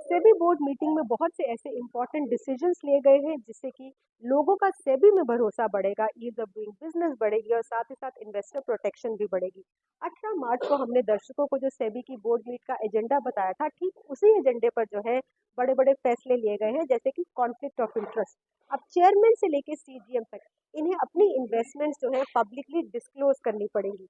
SEBI board meeting में बहुत से ऐसे इंपॉर्टेंट डिसीजंस लिए गए हैं जिससे कि लोगों का सेबी में भरोसा बढ़ेगा, ईज ऑफ डूइंग बिजनेस बढ़ेगी और साथ ही साथ इन्वेस्टर प्रोटेक्शन भी बढ़ेगी। 18 मार्च को हमने दर्शकों को जो सेबी की बोर्ड मीट का एजेंडा बताया था, ठीक उसी एजेंडे पर जो है बड़े बड़े फैसले लिए गए हैं, जैसे कि कॉन्फ्लिक्ट ऑफ इंटरेस्ट। अब चेयरमैन से लेके सीजीएम तक इन्हें अपनी इन्वेस्टमेंट्स जो है पब्लिकली डिस्क्लोज करनी पड़ेगी।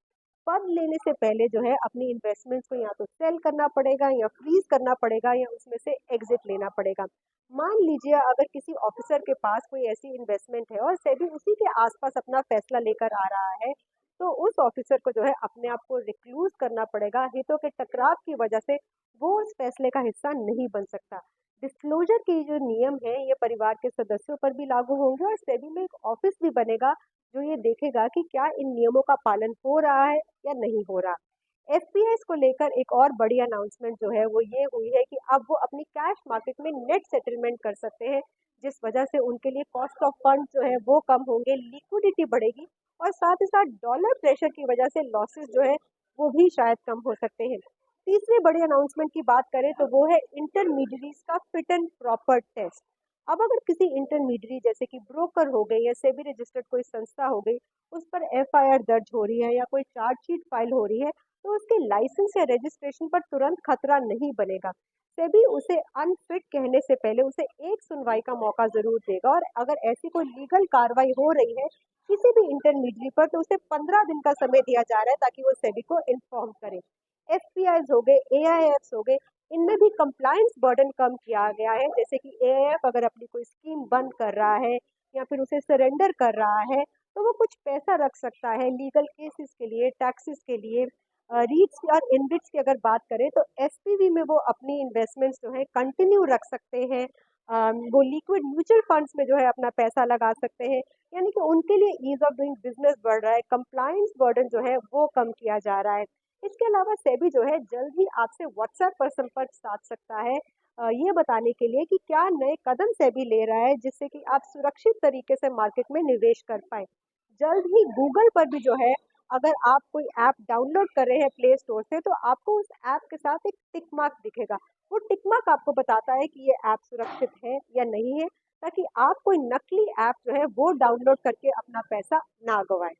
फंड लेने से पहले जो है अपनी इन्वेस्टमेंट्स को या तो सेल करना पड़ेगा या फ्रीज करना पड़ेगा या उसमें से एग्जिट लेना पड़ेगा। मान लीजिए अगर किसी ऑफिसर के पास कोई ऐसी इन्वेस्टमेंट है और सेबी उसी के आसपास अपना फैसला लेकर आ रहा है, तो उस ऑफिसर को जो है अपने आप को रिक्लूज करना पड़ेगा। हितों के टकराव की वजह से वो उस फैसले का हिस्सा नहीं बन सकता। डिस्क्लोजर के जो नियम है ये परिवार के सदस्यों पर भी लागू होंगे और सेबी में एक ऑफिस भी बनेगा जो ये देखेगा कि क्या इन नियमों का पालन हो रहा है या नहीं हो रहा। एफपीआई को लेकर एक और बड़ी अनाउंसमेंट जो है वो ये हुई है कि अब वो अपनी कैश मार्केट में नेट सेटलमेंट कर सकते हैं, जिस वजह से उनके लिए कॉस्ट ऑफ फंड जो है वो कम होंगे, लिक्विडिटी बढ़ेगी और साथ ही साथ डॉलर प्रेशर की वजह से लॉसेस जो है वो भी शायद कम हो सकते हैं। तीसरी बड़ी अनाउंसमेंट की बात करें तो वो है इंटरमीडियरीज का फिट एंड प्रॉपर टेस्ट। अब अगर किसी इंटरमीडियरी जैसे कि ब्रोकर हो गई या सेबी रजिस्टर्ड कोई संस्था हो गई, उस पर एफआईआर दर्ज हो रही है या कोई चार्जशीट फाइल हो रही है, तो उसके लाइसेंस या रजिस्ट्रेशन पर तुरंत खतरा नहीं बनेगा। सेबी उसे अनफिट कहने से पहले उसे एक सुनवाई का मौका जरूर देगा और अगर ऐसी कोई लीगल कार्रवाई हो रही है किसी भी इंटरमीडियरी पर तो उसे 15 दिन का समय दिया जा रहा है ताकि वो सेबी को इन्फॉर्म करे। एफपीआईज हो गए, एआईएफ्स हो गए, इनमें भी कंप्लायंस बर्डन कम किया गया है। जैसे कि एआईएफ अगर अपनी कोई स्कीम बंद कर रहा है या फिर उसे सरेंडर कर रहा है तो वो कुछ पैसा रख सकता है लीगल केसेस के लिए, टैक्सेस के लिए। रीट्स और इनविट्स की अगर बात करें तो एसपीवी में वो अपनी इन्वेस्टमेंट्स जो है कंटिन्यू रख सकते हैं। वो लिक्विड म्यूचुअल फंड्स में जो है अपना पैसा लगा सकते हैं। यानी कि उनके लिए ईज ऑफ डूइंग बिजनेस बढ़ रहा है, कंप्लायंस बर्डन जो है वो कम किया जा रहा है। इसके अलावा सेबी जो है जल्द ही आपसे व्हाट्सएप पर संपर्क साध सकता है, ये बताने के लिए कि क्या नए कदम सेबी ले रहा है जिससे कि आप सुरक्षित तरीके से मार्केट में निवेश कर पाए। जल्द ही गूगल पर भी जो है अगर आप कोई ऐप डाउनलोड कर रहे हैं प्ले स्टोर से तो आपको उस ऐप के साथ एक टिक मार्क दिखेगा। वो टिक मार्क आपको बताता है कि ये ऐप सुरक्षित है या नहीं है, ताकि आप कोई नकली ऐप जो है वो डाउनलोड करके अपना पैसा ना गवाएं।